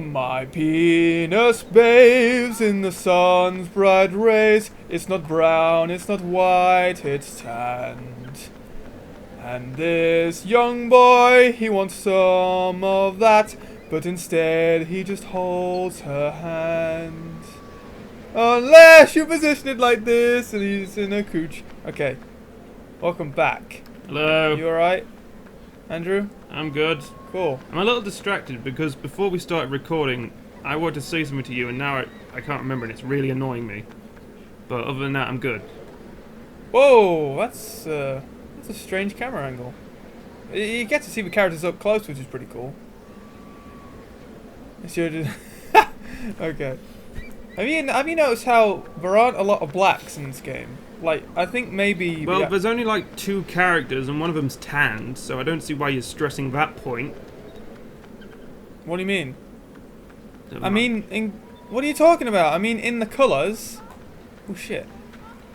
My penis bathes in the sun's bright rays. It's not brown, it's not white, it's tanned. And this young boy, he wants some of that, but instead he just holds her hand. Unless you position it like this and he's in a cooch. Okay, welcome back. Hello. You alright, Andrew? I'm good. Cool. I'm a little distracted because before we started recording, I wanted to say something to you and now I can't remember and it's really annoying me. But other than that, I'm good. Whoa, that's a strange camera angle. You get to see the characters up close, which is pretty cool. Okay. Have you noticed how there aren't a lot of blacks in this game? Like, I think maybe... Well, there's only like 2 characters and one of them's tanned, so I don't see why you're stressing that point. What do you mean? I mean, what are you talking about? I mean, in the colours... Oh, shit.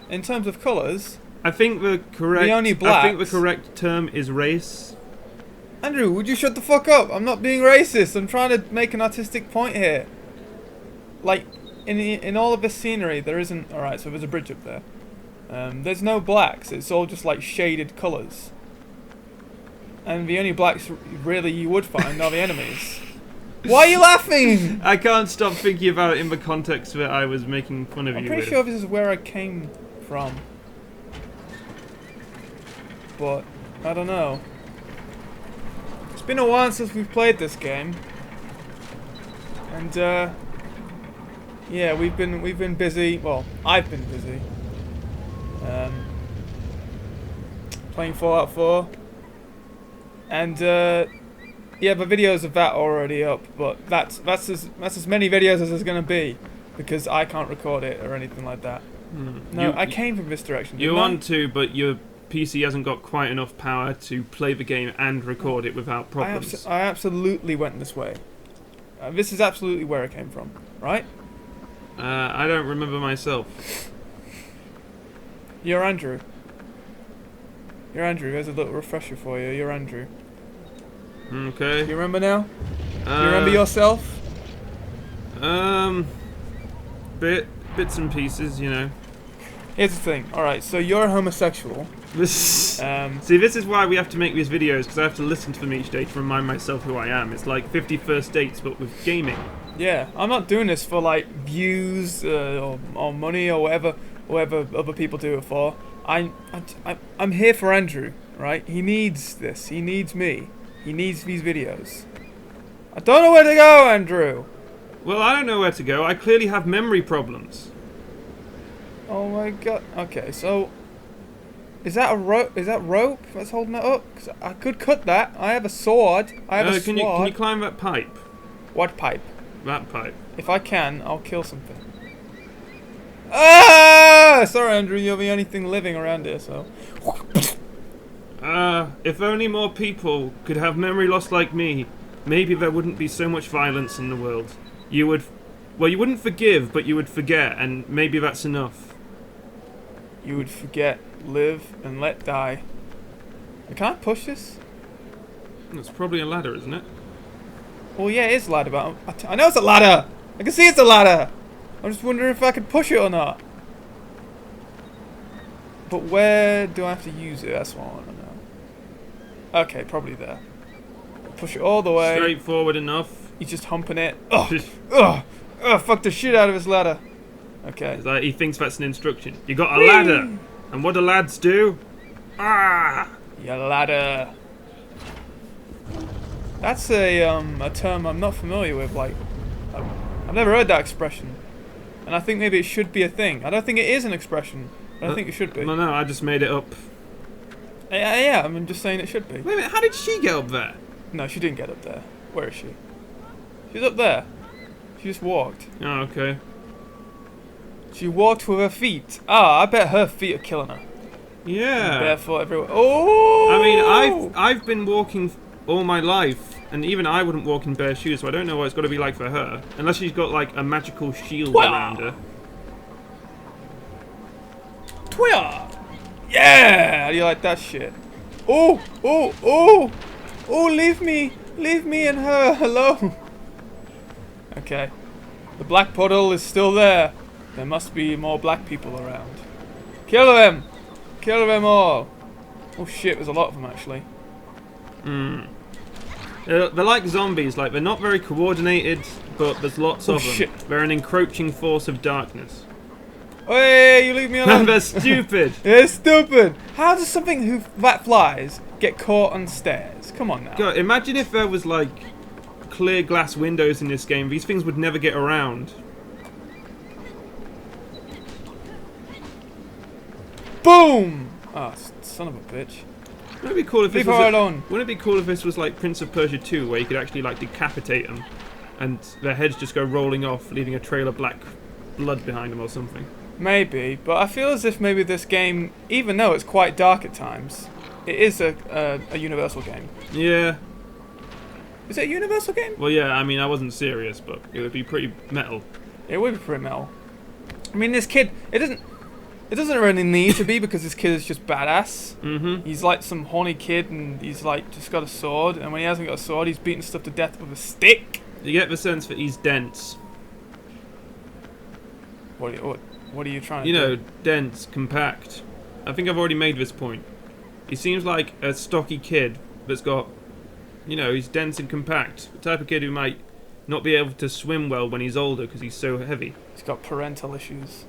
In terms of colours... I think the correct term is race. Andrew, would you shut the fuck up? I'm not being racist. I'm trying to make an artistic point here. Like, in all of this scenery, there isn't... Alright, so there's a bridge up there. There's no blacks. It's all just like shaded colours. And the only blacks really you would find are the enemies. Why are you laughing? I can't stop thinking about it in the context that I was making fun of you with. I'm pretty sure this is where I came from. But, I don't know. It's been a while since we've played this game. And, yeah, we've been busy. Well, I've been busy. Playing Fallout 4. And, yeah, the videos of that are already up, but that's as many videos as there's gonna be, because I can't record it or anything like that. No, I came from this direction. You want to, but your PC hasn't got quite enough power to play the game and record it without problems. I absolutely went this way. This is absolutely where I came from, right? I don't remember myself. You're Andrew. You're Andrew. There's a little refresher for you. You're Andrew. Okay. Do you remember now? Do you remember yourself? Bits and pieces, you know. Here's the thing. Alright, so you're homosexual. See, this is why we have to make these videos, because I have to listen to them each day to remind myself who I am. It's like 50 First Dates, but with gaming. Yeah, I'm not doing this for, like, views or money or whatever other people do it for. I'm here for Andrew, right? He needs this. He needs me. He needs these videos. I don't know where to go, Andrew. Well, I don't know where to go. I clearly have memory problems. Oh my god. Okay, so is that a rope? Is that rope that's holding it up? 'Cause I could cut that. I have a sword. I have a sword. Can you climb that pipe? What pipe? That pipe. If I can, I'll kill something. Ah! Sorry, Andrew. You're the only thing living around here, so. If only more people could have memory loss like me, maybe there wouldn't be so much violence in the world. You wouldn't forgive, but you would forget, and maybe that's enough. You would forget, live, and let die. Can I push this? It's probably a ladder, isn't it? Well, yeah, it is a ladder, but I know it's a ladder! I can see it's a ladder! I'm just wondering if I can push it or not. But where do I have to use it? That's what I want to know. Okay, probably there. Push it all the way. Straightforward enough. He's just humping it. Ugh! Fuck the shit out of his ladder. Okay. It's like he thinks that's an instruction. You got a ladder! And what do lads do? Ah! Your ladder. That's a term I'm not familiar with. Like, I've never heard that expression. And I think maybe it should be a thing. I don't think it is an expression. I don't think it should be. No, I just made it up. Yeah, I'm just saying it should be. Wait a minute, how did she get up there? No, she didn't get up there. Where is she? She's up there. She just walked. Oh, okay. She walked with her feet. Ah, I bet her feet are killing her. Yeah. Barefoot everywhere. Oh! I mean, I've been walking all my life, and even I wouldn't walk in bare shoes, so I don't know what it's got to be like for her. Unless she's got, like, a magical shield around her. Twitter! Yeah! How do you like that shit? Oh! Oh! Oh! Oh! Leave me and her alone. Okay. The black puddle is still there. There must be more black people around. Kill them! Kill them all! Oh shit, there's a lot of them actually. They're like zombies, like they're not very coordinated, but there's lots of them. Shit. They're an encroaching force of darkness. Hey, you leave me alone! They're stupid! They're stupid! How does something that flies get caught on stairs? Come on now. God, imagine if there was like clear glass windows in this game. These things would never get around. Boom! Ah, son of a bitch. Wouldn't it be cool if this Leave was her alone. Wouldn't it be cool if this was like Prince of Persia 2, where you could actually like decapitate them, and their heads just go rolling off, leaving a trail of black blood behind them or something? Maybe, but I feel as if maybe this game, even though it's quite dark at times, it is a Universal game. Yeah. Is it a Universal game? Well, yeah. I mean, I wasn't serious, but it would be pretty metal. It would be pretty metal. I mean, this kid, it doesn't really need to be because this kid is just badass. Mm-hmm. He's like some horny kid and he's like just got a sword, and when he hasn't got a sword, he's beating stuff to death with a stick. You get the sense that he's dense. What are you trying to You do? know, dense, compact. I think I've already made this point. He seems like a stocky kid that's got, you know, he's dense and compact. The type of kid who might not be able to swim well when he's older because he's so heavy. He's got parental issues.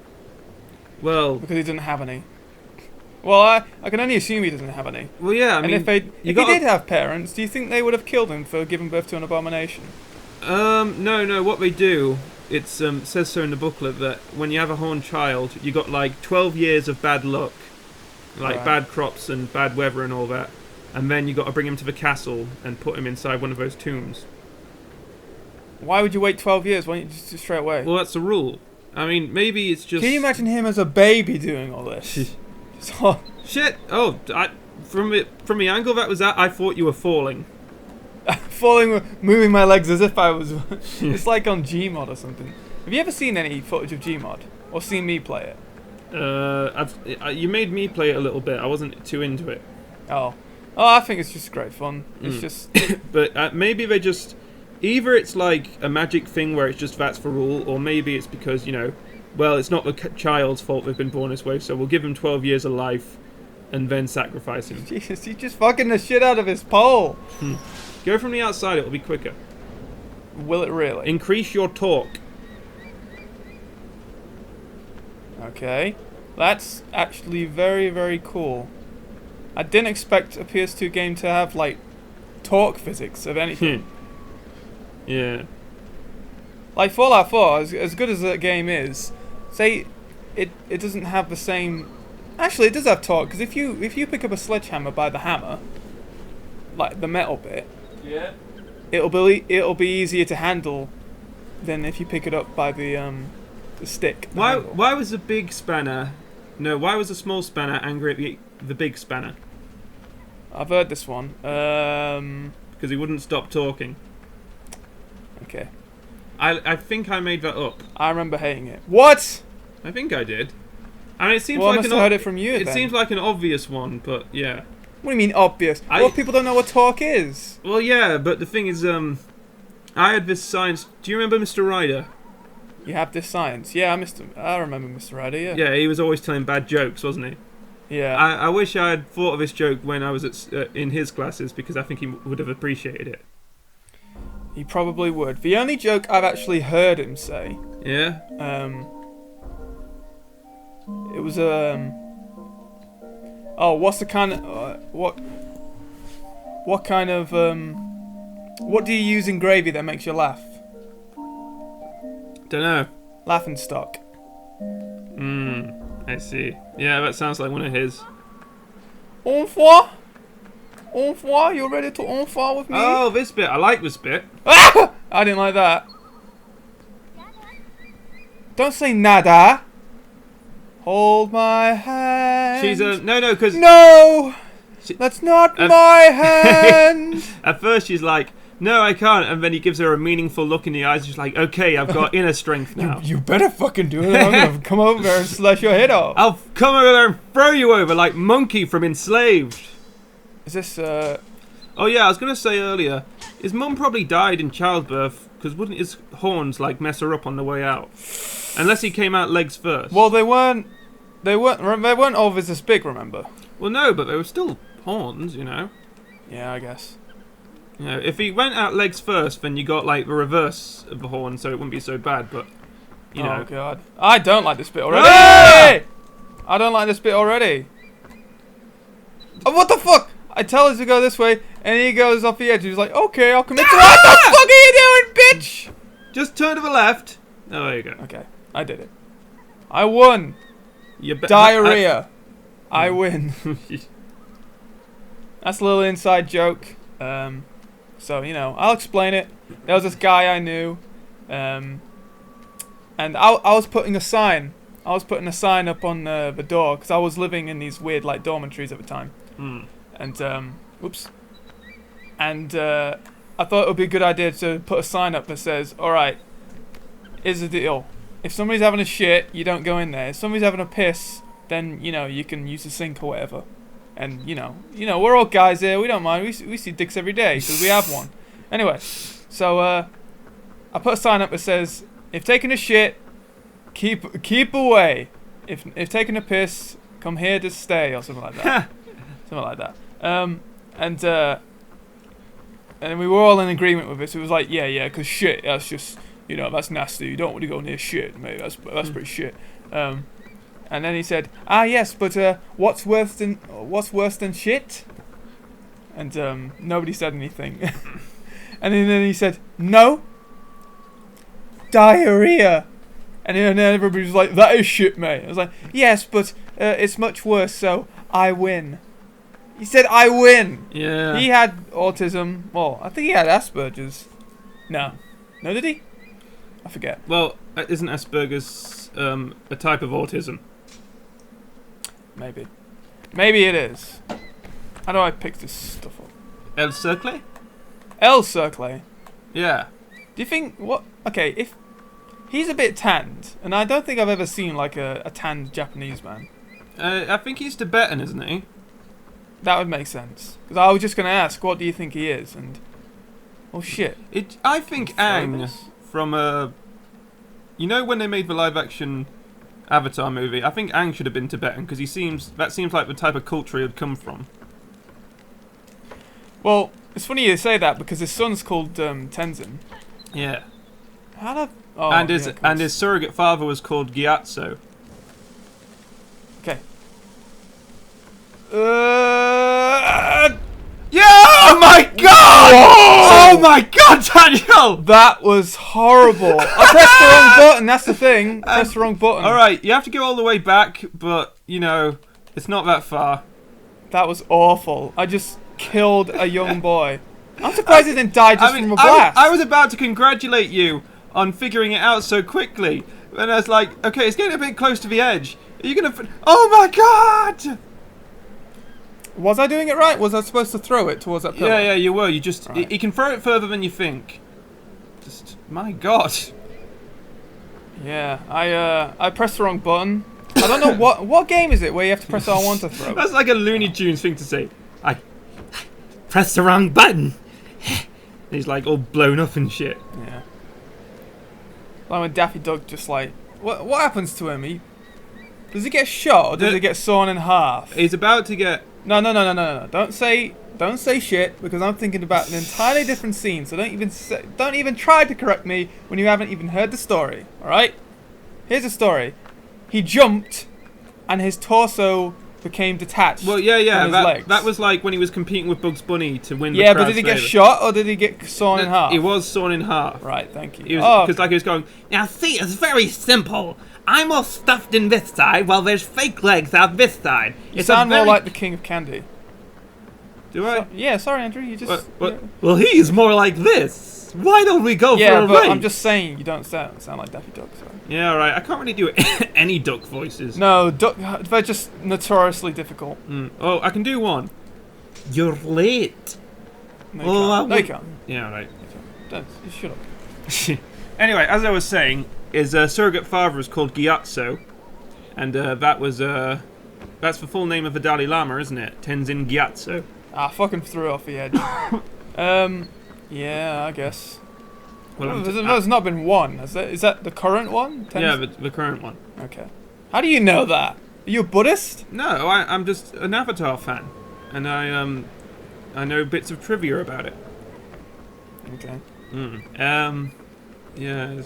Well, Because he doesn't have any. Well, I can only assume he doesn't have any. well, yeah. I And mean, if he did have parents, do you think they would have killed him for giving birth to an abomination? No. What they do, it says so in the booklet that when you have a horned child, you got like 12 years of bad luck, like Right. bad crops and bad weather and all that, and then you got to bring him to the castle and put him inside one of those tombs. Why would you wait 12 years? Why don't you just straight away? Well, that's the rule. I mean, maybe it's just. Can you imagine him as a baby doing all this? So, Shit! Oh, from the angle that was at, I thought you were falling. moving my legs as if I was. It's like on Gmod or something. Have you ever seen any footage of Gmod or seen me play it? You made me play it a little bit. I wasn't too into it. Oh, I think it's just great fun. It's just. But maybe they just. Either it's like a magic thing where it's just that's the rule, or maybe it's because, you know, well, it's not the child's fault they've been born this way, so we'll give him 12 years of life and then sacrifice him. Jesus, he's just fucking the shit out of his pole. Go from the outside, it'll be quicker. Will it really? Increase your torque. Okay. That's actually very, very cool. I didn't expect a PS2 game to have, like, torque physics of anything. Yeah. Like Fallout 4, as good as that game is, say it doesn't have the same. Actually, it does have torque because if you pick up a sledgehammer by the hammer, like the metal bit, Yeah. it'll be easier to handle than if you pick it up by the stick. the handle. Why was the big spanner? No, why was the small spanner angry at the big spanner? I've heard this one. Because he wouldn't stop talking. Okay. I think I made that up. I remember hating it. What? I think I did. And it seems Well, I like must an have heard it from you. It then. seems like an obvious one, but yeah. What do you mean obvious? Well, people don't know what torque is. Well, yeah, but the thing is, I had this science. Do you remember Mr. Ryder? You have this science. Yeah, I remember Mr. Ryder. Yeah. Yeah, he was always telling bad jokes, wasn't he? Yeah. I wish I had thought of this joke when I was in his classes, because I think he would have appreciated it. He probably would. The only joke I've actually heard him say, Yeah? it was oh, what's the kind of what kind of what do you use in gravy that makes you laugh? Dunno. Laughing stock. I see. Yeah, that sounds like one of his. En foi? En foi? You ready to en foi with me? Oh, this bit. I like this bit. Ah! I didn't like that. Don't say nada. Hold my hand. She's no, because No! That's not my hand! at first she's like, no, I can't, and then he gives her a meaningful look in the eyes. She's like, okay, I've got inner strength now. You better fucking do it. I'm gonna come over there and slash your head off. I'll come over there and throw you over like Monkey from Enslaved. Is this Oh yeah, I was gonna say earlier, his mum probably died in childbirth Because wouldn't his horns like mess her up on the way out? Unless he came out legs first. Well, they weren't always this big, remember? Well, no, but they were still horns, you know. Yeah, I guess. You know, if he went out legs first, then you got like the reverse of the horn, so it wouldn't be so bad. But you know, Oh god, I don't like this bit already. Ah! I don't like this bit already. Oh, what the fuck? I tell him to go this way, and he goes off the edge. He's like, okay, I'll commit to what the fuck are you doing, bitch? just turn to the left. Oh, there you go. Okay, I did it. I won. Diarrhea. I win. That's a little inside joke. So, you know, I'll explain it. There was this guy I knew, and I was putting a sign. I was putting a sign up on the door because I was living in these weird like dormitories at the time. And whoops. And I thought it would be a good idea to put a sign up that says, "All right, here's the deal. If somebody's having a shit, you don't go in there. If somebody's having a piss, then you know you can use the sink or whatever." And you know, we're all guys here. We don't mind. We see dicks every day because we have one. Anyway, so I put a sign up that says, "If taking a shit, keep away. If taking a piss, come here to stay," or something like that. Something like that. And we were all in agreement with this. It was like, yeah, because shit, that's just, you know, that's nasty. You don't want to go near shit, mate. That's pretty shit. And then he said, yes, but what's worse than shit? And nobody said anything. And then he said, no, diarrhea. And then everybody was like, that is shit, mate. I was like, yes, but it's much worse, so I win. He said, I win. Yeah. He had autism. Well, I think he had Asperger's. No, did he? I forget. Well, isn't Asperger's a type of autism? Maybe it is. How do I pick this stuff up? El Cercle? El Cercle. Yeah. Do you think what? Okay, if he's a bit tanned, and I don't think I've ever seen like a tanned Japanese man. I think he's Tibetan, isn't he? That would make sense. Because I was just going to ask, what do you think he is? And oh shit. I think Aang from you know when they made the live-action Avatar movie, I think Aang should have been Tibetan because that seems like the type of culture he'd come from. Well, it's funny you say that because his son's called Tenzin. Yeah. And his surrogate father was called Gyatso. Okay. Yeah! Oh my god! Whoa! Oh my god, Daniel! That was horrible. I pressed the wrong button. That's the thing. Press the wrong button. All right, you have to go all the way back, but you know it's not that far. That was awful. I just killed a young boy. I'm surprised he didn't die just from a blast. I was about to congratulate you on figuring it out so quickly, and I was like, okay, it's getting a bit close to the edge. Are you gonna? Oh my god! Was I doing it right? Was I supposed to throw it towards that pillar? Yeah, you were. You just right. You can throw it further than you think. Just my god. Yeah, I pressed the wrong button. I don't know what game is it where you have to press R1 to throw. That's like a Looney Tunes thing to say. I pressed the wrong button. He's like all blown up and shit. Yeah. Like when Daffy Duck just like what happens to him? Does he get shot or does he get sawn in half? He's about to get. No. Don't say shit because I'm thinking about an entirely different scene. So don't even try to correct me when you haven't even heard the story. All right? Here's the story. He jumped, and his torso became detached. Well, yeah. From his legs. That was like when he was competing with Bugs Bunny to win. Yeah, but did he get shot or did he get sawn in half? He was sawn in half. Right. Thank you. Because like he was going. Now see, it's very simple. I'm all stuffed in this side, while there's fake legs out this side. You sound more like the King of Candy. Do I? Yeah, sorry, Andrew. You just. What? Well, he's more like this. Why don't we go for a but race? I'm just saying you don't sound like Daffy Duck. So. Yeah, all right. I can't really do any duck voices. No, they're just notoriously difficult. Oh, I can do one. You're late. No, you can't. Yeah, all right. Don't, shut up. Anyway, as I was saying, his surrogate father was called Gyatso, and that's the full name of the Dalai Lama, isn't it? Tenzin Gyatso. I fucking threw it off the edge. Yeah, I guess. Well, There's not been one. Is that the current one? yeah, the current one. Okay. How do you know that? Are you a Buddhist? No, I'm just an Avatar fan, and I know bits of trivia about it. Okay. Yeah.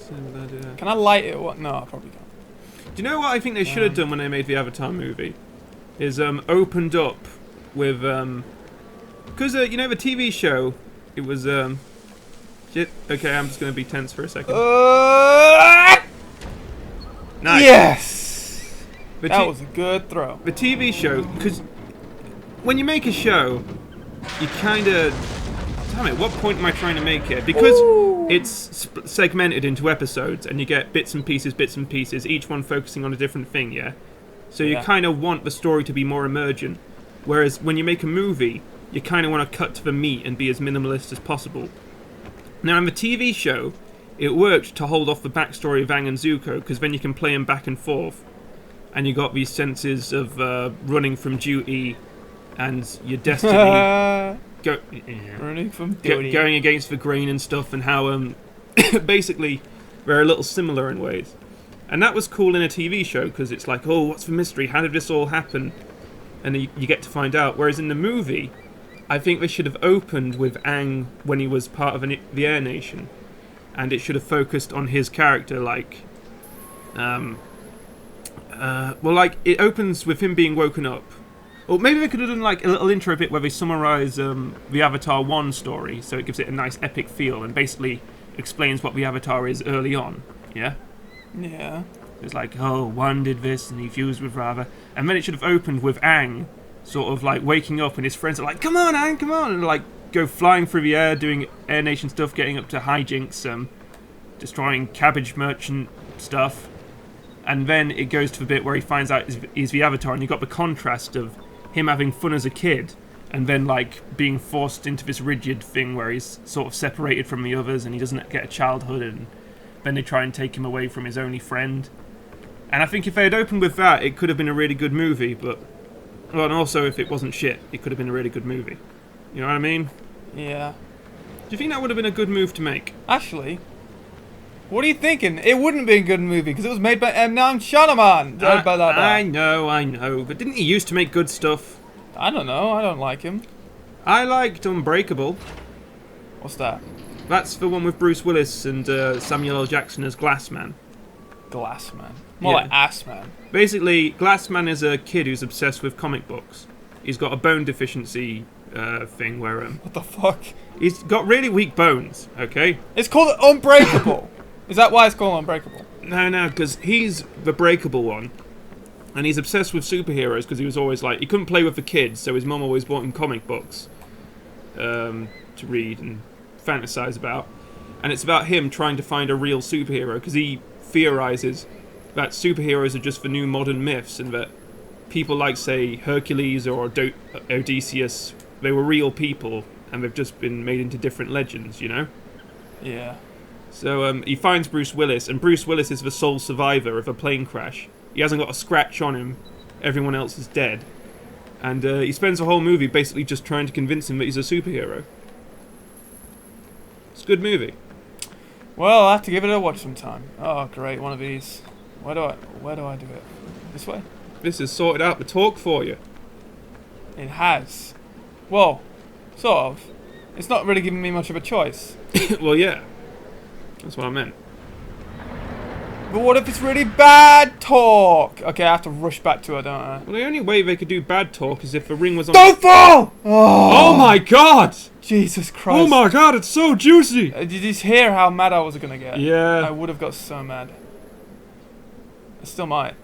Can I light it? What? No, I probably can't. Do you know what I think they should have done when they made the Avatar movie? Is opened up with because you know the TV show, it was shit. Okay, I'm just gonna be tense for a second. Nice. Yes. The That was a good throw. The TV show, because when you make a show, you kind of... Damn it, what point am I trying to make here? Because it's segmented into episodes, and you get bits and pieces, each one focusing on a different thing, yeah? So you kind of want the story to be more emergent. Whereas when you make a movie, you kind of want to cut to the meat and be as minimalist as possible. Now, in the TV show, it worked to hold off the backstory of Aang and Zuko, because then you can play them back and forth. And you got these senses of running from duty and your destiny. Running from duty. Going against the grain and stuff, and how basically they're a little similar in ways. And that was cool in a TV show, because it's like, oh, what's the mystery? How did this all happen? And you get to find out. Whereas in the movie, I think they should have opened with Aang when he was part of the Air Nation. And it should have focused on his character, like... it opens with him being woken up. Or maybe they could have done like a little intro bit where they summarise the Avatar 1 story, so it gives it a nice epic feel and basically explains what the Avatar is early on, yeah? Yeah. It's like, oh, one did this and he fused with Rava. And then it should have opened with Aang sort of like waking up and his friends are like, come on Aang, come on! And like go flying through the air, doing Air Nation stuff, getting up to hijinks, destroying cabbage merchant stuff. And then it goes to the bit where he finds out he's the Avatar, and you've got the contrast of him having fun as a kid, and then like being forced into this rigid thing where he's sort of separated from the others, and he doesn't get a childhood, and then they try and take him away from his only friend. And I think if they had opened with that, it could have been a really good movie, but... Well, and also if it wasn't shit, it could have been a really good movie. You know what I mean? Yeah. Do you think that would have been a good move to make? Actually... What are you thinking? It wouldn't be a good movie because it was made by M. Night Shyamalan. I know, but didn't he used to make good stuff? I don't know. I don't like him. I liked Unbreakable. What's that? That's the one with Bruce Willis and Samuel L. Jackson as Glassman. Glassman. More like Assman. Basically, Glassman is a kid who's obsessed with comic books. He's got a bone deficiency thing where... What the fuck? He's got really weak bones, okay? It's called Unbreakable. Is that why it's called Unbreakable? No, because he's the breakable one. And he's obsessed with superheroes because he was always like... He couldn't play with the kids, so his mum always bought him comic books to read and fantasize about. And it's about him trying to find a real superhero because he theorizes that superheroes are just the new modern myths and that people like, say, Hercules or Odysseus, they were real people and they've just been made into different legends, you know? Yeah. So he finds Bruce Willis, and Bruce Willis is the sole survivor of a plane crash. He hasn't got a scratch on him. Everyone else is dead. And he spends the whole movie basically just trying to convince him that he's a superhero. It's a good movie. Well, I'll have to give it a watch sometime. Oh, great, one of these. Where do I do it? This way? This has sorted out the talk for you. It has. Well, sort of. It's not really giving me much of a choice. Well, yeah. That's what I meant. But what if it's really bad talk? Okay, I have to rush back to it, don't I? Well, the only way they could do bad talk is if the ring was on... Don't fall! Oh my god! Jesus Christ. Oh my god, it's so juicy! Did you hear how mad I was gonna get? Yeah. I would have got so mad. I still might.